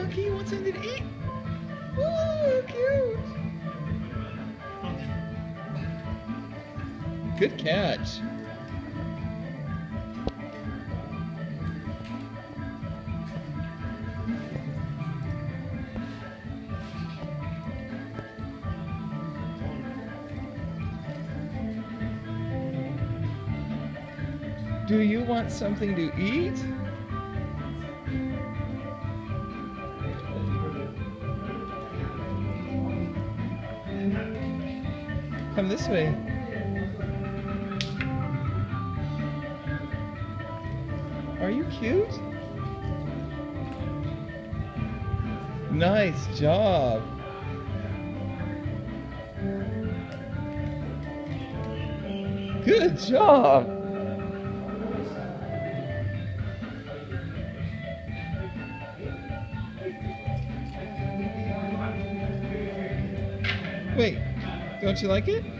look, he wants something to eat. Oh, cute. Good catch. Do you want something to eat? Come this way. Are you cute? Nice job. Good job. Wait, don't you like it?